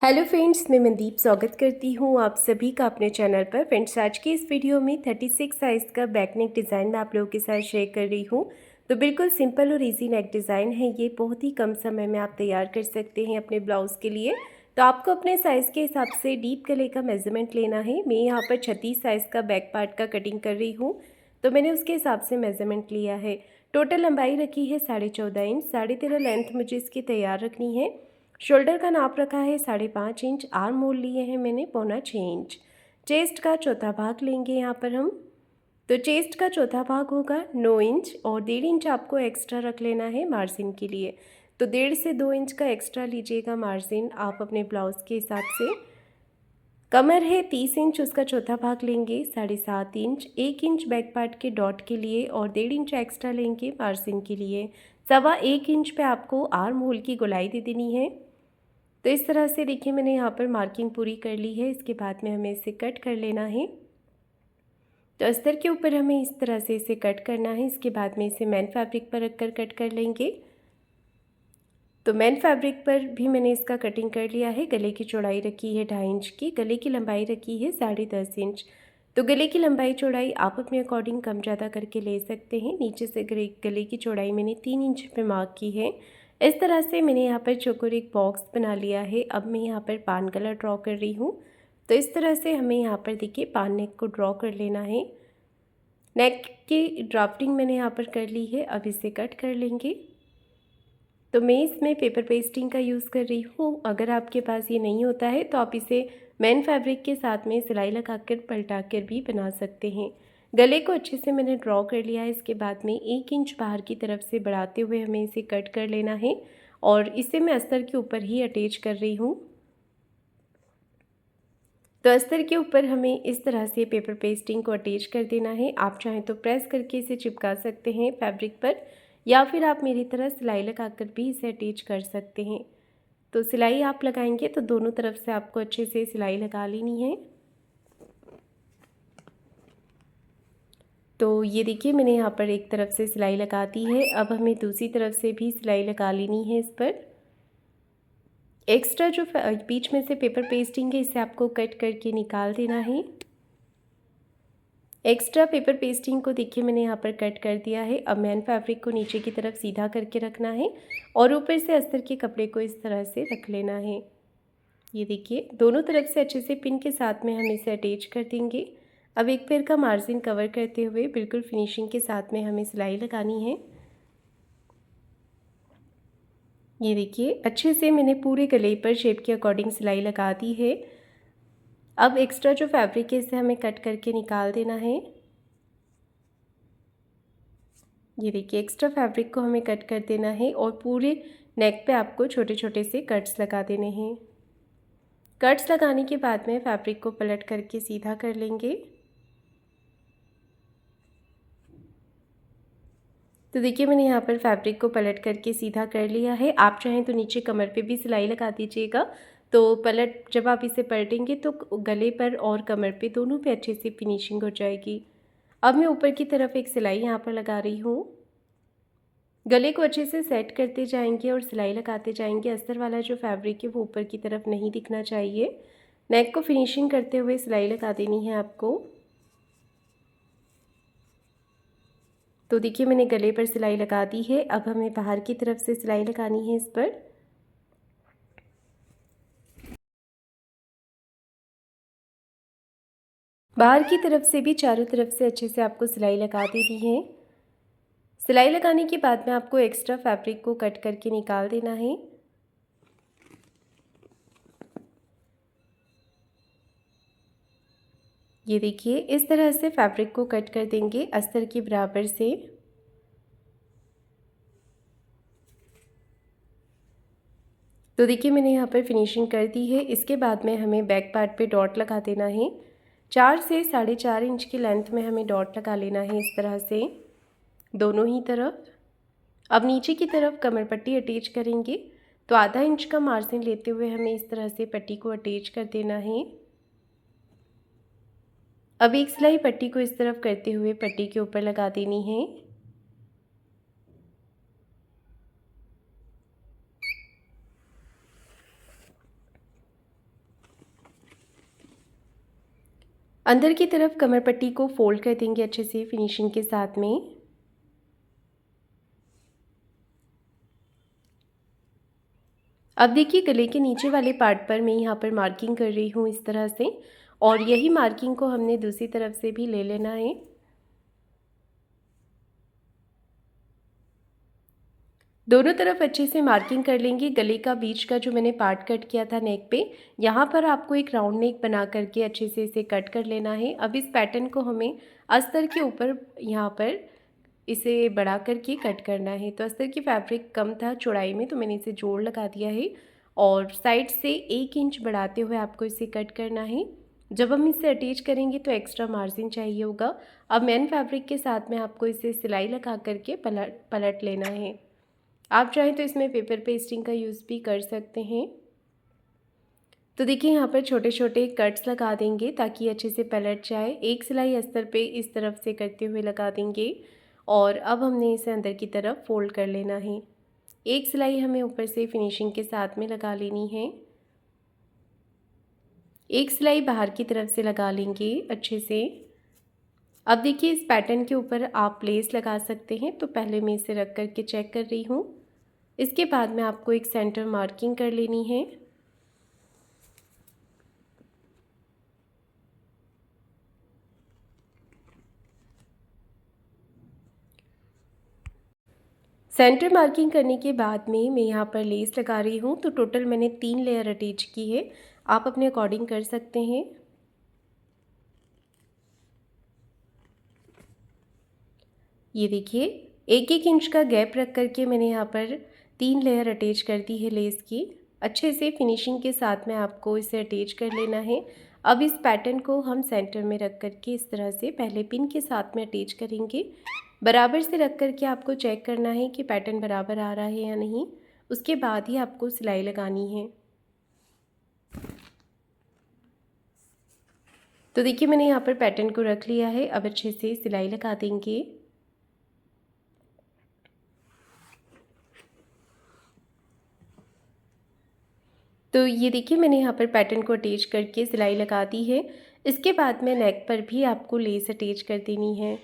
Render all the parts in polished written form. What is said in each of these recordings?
Hello friends, मैं मनदीप स्वागत करती हूँ आप सभी का अपने चैनल पर। फ्रेंड्स, आज की इस वीडियो में 36 साइज़ का बैक नेक डिज़ाइन मैं आप लोगों के साथ शेयर कर रही हूँ। तो बिल्कुल सिंपल और इजी नेक डिज़ाइन है ये, बहुत ही कम समय में आप तैयार कर सकते हैं अपने ब्लाउज़ के लिए। तो आपको अपने साइज़ के हिसाब से डीप गले का मेज़रमेंट लेना है। मैं यहाँ पर 36 साइज़ का बैक पार्ट का कटिंग कर रही हूँ, तो मैंने उसके हिसाब से मेज़रमेंट लिया है। टोटल लंबाई रखी है 14.5 इंच, 13.5 लेंथ मुझे इसकी तैयार रखनी है। शोल्डर का नाप रखा है 5.5 इंच, आर्म मोल लिए हैं मैंने 1.25 इंच। चेस्ट का चौथा भाग लेंगे यहाँ पर हम। तो चेस्ट का चौथा भाग होगा 9 इंच और 1.5 इंच आपको एक्स्ट्रा रख लेना है मार्जिन के लिए। तो 1.5 से 2 इंच का एक्स्ट्रा लीजिएगा मार्जिन आप अपने ब्लाउज़ के हिसाब से। कमर है 30 इंच, उसका चौथा भाग लेंगे 7.5 इंच। 1 इंच बैक पार्ट के डॉट के लिए और 1.5 इंच एक्स्ट्रा लेंगे मार्जिन के लिए। 1.25 इंच पे आपको आर्म होल की गोलाई दे देनी है। तो इस तरह से देखिए मैंने यहाँ पर मार्किंग पूरी कर ली है। इसके बाद में हमें इसे कट कर लेना है। तो अस्तर के ऊपर हमें इस तरह से इसे कट करना है। इसके बाद में इसे मैन फैब्रिक पर रखकर कट कर लेंगे। तो मैन फैब्रिक पर भी मैंने इसका कटिंग कर लिया है। गले की चौड़ाई रखी है 2.5 इंच की, गले की लंबाई रखी है 10.5 इंच। तो गले की लंबाई चौड़ाई आप अपने अकॉर्डिंग कम ज़्यादा करके ले सकते हैं। नीचे से गले की चौड़ाई मैंने 3 इंच पे मार्क की है। इस तरह से मैंने यहाँ पर चौकोर एक बॉक्स बना लिया है। अब मैं यहाँ पर पान कलर ड्रॉ कर रही हूँ। तो इस तरह से हमें यहाँ पर देखिए पान नेक को ड्रॉ कर लेना है। नेक की ड्राफ्टिंग मैंने यहाँ पर कर ली है। अब इसे कट कर लेंगे। तो मैं इसमें पेपर पेस्टिंग का यूज़ कर रही हूँ। अगर आपके पास ये नहीं होता है तो आप इसे मैन फैब्रिक के साथ में सिलाई लगाकर पलटा कर भी बना सकते हैं। गले को अच्छे से मैंने ड्रॉ कर लिया है। इसके बाद में 1 इंच बाहर की तरफ से बढ़ाते हुए हमें इसे कट कर लेना है और इसे मैं अस्तर के ऊपर ही अटैच कर रही हूँ। तो अस्तर के ऊपर हमें इस तरह से पेपर पेस्टिंग को अटैच कर देना है। आप चाहें तो प्रेस करके इसे चिपका सकते हैं फैब्रिक पर, या फिर आप मेरी तरह सिलाई लगाकर भी इसे अटैच कर सकते हैं। तो सिलाई आप लगाएंगे तो दोनों तरफ से आपको अच्छे से सिलाई लगा लेनी है। तो ये देखिए मैंने यहाँ पर एक तरफ से सिलाई लगा दी है। अब हमें दूसरी तरफ से भी सिलाई लगा लेनी है इस पर। एक्स्ट्रा जो बीच में से पेपर पेस्टिंग है इसे आपको कट करके निकाल देना है। एक्स्ट्रा पेपर पेस्टिंग को देखिए मैंने यहाँ पर कट कर दिया है। अब मैन फैब्रिक को नीचे की तरफ सीधा करके रखना है और ऊपर से अस्तर के कपड़े को इस तरह से रख लेना है। ये देखिए दोनों तरफ से अच्छे से पिन के साथ में हम इसे अटैच कर देंगे। अब एक पैर का मार्जिन कवर करते हुए बिल्कुल फिनिशिंग के साथ में हमें सिलाई लगानी है। ये देखिए अच्छे से मैंने पूरे गले पर शेप के अकॉर्डिंग सिलाई लगा दी है। अब एक्स्ट्रा जो फैब्रिक है इसे हमें कट करके निकाल देना है। ये देखिए एक्स्ट्रा फैब्रिक को हमें कट कर देना है और पूरे नेक पे आपको छोटे छोटे से कट्स लगा देने हैं। कट्स लगाने के बाद में फैब्रिक को पलट करके सीधा कर लेंगे। तो देखिए मैंने यहाँ पर फैब्रिक को पलट करके सीधा कर लिया है। आप चाहें तो नीचे कमर पे भी सिलाई लगा दीजिएगा। तो जब आप इसे पलटेंगे तो गले पर और कमर पे दोनों पे अच्छे से फिनिशिंग हो जाएगी। अब मैं ऊपर की तरफ एक सिलाई यहाँ पर लगा रही हूँ। गले को अच्छे से सेट करते जाएंगे और सिलाई लगाते जाएंगे। अस्तर वाला जो फैब्रिक है वो ऊपर की तरफ नहीं दिखना चाहिए। नेक को फिनिशिंग करते हुए सिलाई लगा देनी है आपको। तो देखिए मैंने गले पर सिलाई लगा दी है। अब हमें बाहर की तरफ से सिलाई लगानी है इस पर। बाहर की तरफ से भी चारों तरफ से अच्छे से आपको सिलाई लगा देनी है। सिलाई लगाने के बाद में आपको एक्स्ट्रा फैब्रिक को कट करके निकाल देना है। ये देखिए इस तरह से फैब्रिक को कट कर देंगे अस्तर के बराबर से। तो देखिए मैंने यहाँ पर फिनिशिंग कर दी है। इसके बाद में हमें बैक पार्ट पे डॉट लगा देना है। 4 से 4.5 इंच की लेंथ में हमें डॉट लगा लेना है इस तरह से दोनों ही तरफ। अब नीचे की तरफ कमर पट्टी अटैच करेंगे। तो आधा इंच का मार्जिन लेते हुए हमें इस तरह से पट्टी को अटैच कर देना है। अब एक सिलाई पट्टी को इस तरफ करते हुए पट्टी के ऊपर लगा देनी है। अंदर की तरफ कमर पट्टी को फोल्ड कर देंगे अच्छे से फिनिशिंग के साथ में। अब देखिए गले के नीचे वाले पार्ट पर मैं यहाँ पर मार्किंग कर रही हूँ इस तरह से, और यही मार्किंग को हमने दूसरी तरफ से भी ले लेना है। दोनों तरफ अच्छे से मार्किंग कर लेंगे। गले का बीच का जो मैंने पार्ट कट किया था नेक पे, यहाँ पर आपको एक राउंड नेक बना करके अच्छे से इसे कट कर लेना है। अब इस पैटर्न को हमें अस्तर के ऊपर यहाँ पर इसे बढ़ा करके कट करना है। तो अस्तर की फैब्रिक कम था चौड़ाई में, तो मैंने इसे जोड़ लगा दिया है और साइड से 1 इंच बढ़ाते हुए आपको इसे कट करना है। जब हम इसे अटैच करेंगे तो एक्स्ट्रा मार्जिन चाहिए होगा। अब मेन फैब्रिक के साथ में आपको इसे सिलाई लगा करके पलट लेना है। आप चाहें तो इसमें पेपर पेस्टिंग का यूज़ भी कर सकते हैं। तो देखिए यहाँ पर छोटे छोटे कट्स लगा देंगे ताकि अच्छे से पलट जाए। एक सिलाई अस्तर पे इस तरफ से करते हुए लगा देंगे और अब हमने इसे अंदर की तरफ फोल्ड कर लेना है। एक सिलाई हमें ऊपर से फिनिशिंग के साथ में लगा लेनी है। एक सिलाई बाहर की तरफ से लगा लेंगे अच्छे से। अब देखिए इस पैटर्न के ऊपर आप लेस लगा सकते हैं, तो पहले मैं इसे रख करके चेक कर रही हूँ। इसके बाद में आपको एक सेंटर मार्किंग कर लेनी है। सेंटर मार्किंग करने के बाद में मैं यहाँ पर लेस लगा रही हूँ। तो टोटल मैंने 3 लेयर अटैच की है, आप अपने अकॉर्डिंग कर सकते हैं। ये देखिए 1-1 इंच का गैप रख करके मैंने यहाँ पर 3 लेयर अटैच कर दी है लेस की। अच्छे से फिनिशिंग के साथ में आपको इसे अटैच कर लेना है। अब इस पैटर्न को हम सेंटर में रख करके इस तरह से पहले पिन के साथ में अटैच करेंगे। बराबर से रख करके आपको चेक करना है कि पैटर्न बराबर आ रहा है या नहीं, उसके बाद ही आपको सिलाई लगानी है। तो देखिए मैंने यहाँ पर पैटर्न को रख लिया है। अब अच्छे से सिलाई लगा देंगे। तो ये देखिए मैंने यहाँ पर पैटर्न को अटैच करके सिलाई लगा दी है। इसके बाद में नेक पर भी आपको लेस अटैच कर देनी है।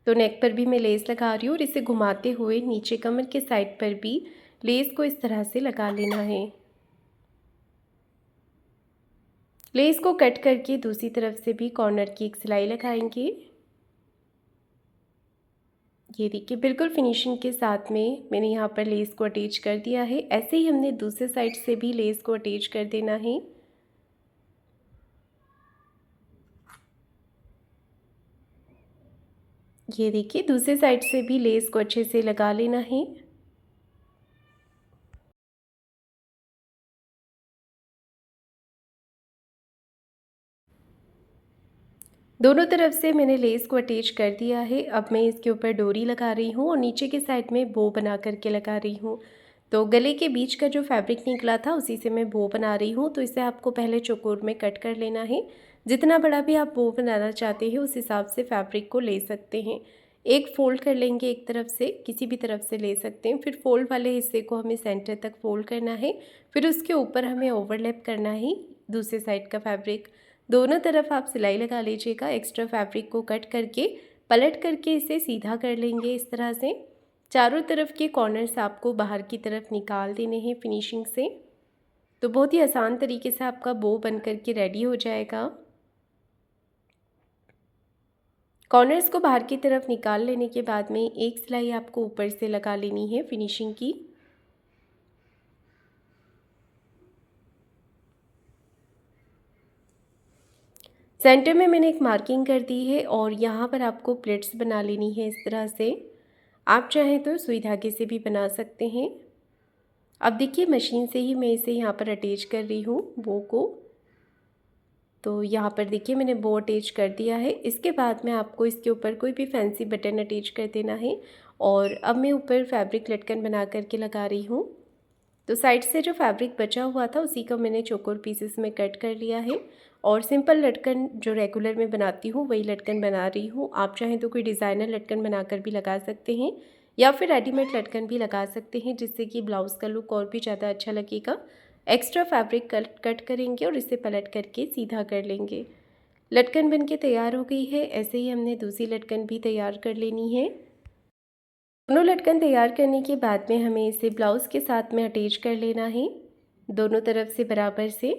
तो नेक पर भी मैं लेस लगा रही हूँ और इसे घुमाते हुए नीचे कमर के साइड पर भी लेस को इस तरह से लगा लेना है। लेस को कट करके दूसरी तरफ से भी कॉर्नर की एक सिलाई लगाएंगे। ये देखिए बिल्कुल फिनिशिंग के साथ में मैंने यहाँ पर लेस को अटैच कर दिया है। ऐसे ही हमने दूसरे साइड से भी लेस को अटैच कर देना है। ये देखिए दूसरे साइड से भी लेस को अच्छे से लगा लेना है। दोनों तरफ से मैंने लेस को अटैच कर दिया है। अब मैं इसके ऊपर डोरी लगा रही हूँ और नीचे के साइड में बो बना करके लगा रही हूँ। तो गले के बीच का जो फैब्रिक निकला था उसी से मैं बो बना रही हूँ। तो इसे आपको पहले चौकोर में कट कर लेना है। जितना बड़ा भी आप बो बनाना चाहते हैं उस हिसाब से फैब्रिक को ले सकते हैं। एक फ़ोल्ड कर लेंगे, एक तरफ से किसी भी तरफ से ले सकते हैं। फिर फोल्ड वाले हिस्से को हमें सेंटर तक फोल्ड करना है। फिर उसके ऊपर हमें ओवरलैप करना है दूसरे साइड का फैब्रिक। दोनों तरफ आप सिलाई लगा लीजिएगा। एक्स्ट्रा फैब्रिक को कट करके पलट करके इसे सीधा कर लेंगे इस तरह से। चारों तरफ के कॉर्नर्स आपको बाहर की तरफ निकाल देने हैं फिनिशिंग से। तो बहुत ही आसान तरीके से आपका बो बन करके रेडी हो जाएगा। कॉर्नर्स को बाहर की तरफ निकाल लेने के बाद में एक सिलाई आपको ऊपर से लगा लेनी है फिनिशिंग की। सेंटर में मैंने एक मार्किंग कर दी है और यहाँ पर आपको प्लेट्स बना लेनी है इस तरह से। आप चाहें तो सुई धागे से भी बना सकते हैं। अब देखिए मशीन से ही मैं इसे यहाँ पर अटैच कर रही हूँ बो को। तो यहाँ पर देखिए मैंने बो अटैच कर दिया है। इसके बाद में आपको इसके ऊपर कोई भी फैंसी बटन अटैच कर देना है। और अब मैं ऊपर फैब्रिक लटकन बना करके लगा रही हूँ। तो साइड से जो फैब्रिक बचा हुआ था उसी को मैंने चौकोर पीसेस में कट कर लिया है और सिंपल लटकन जो रेगुलर में बनाती हूँ वही लटकन बना रही हूँ। आप चाहें तो कोई डिज़ाइनर लटकन बनाकर भी लगा सकते हैं या फिर रेडीमेड लटकन भी लगा सकते हैं, जिससे कि ब्लाउज़ का लुक और भी ज़्यादा अच्छा लगेगा। एक्स्ट्रा फैब्रिक कट करेंगे और इसे पलट करके सीधा कर लेंगे। लटकन बनके तैयार हो गई है। ऐसे ही हमने दूसरी लटकन भी तैयार कर लेनी है। दोनों लटकन तैयार करने के बाद में हमें इसे ब्लाउज़ के साथ में अटैच कर लेना है, दोनों तरफ से बराबर से।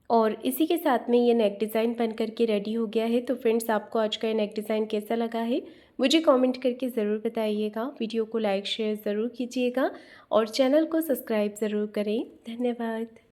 और इसी के साथ में ये नेक डिज़ाइन बन करके रेडी हो गया है। तो फ्रेंड्स, आपको आज का ये नेक डिज़ाइन कैसा लगा है मुझे कमेंट करके ज़रूर बताइएगा। वीडियो को लाइक शेयर ज़रूर कीजिएगा और चैनल को सब्सक्राइब ज़रूर करें। धन्यवाद।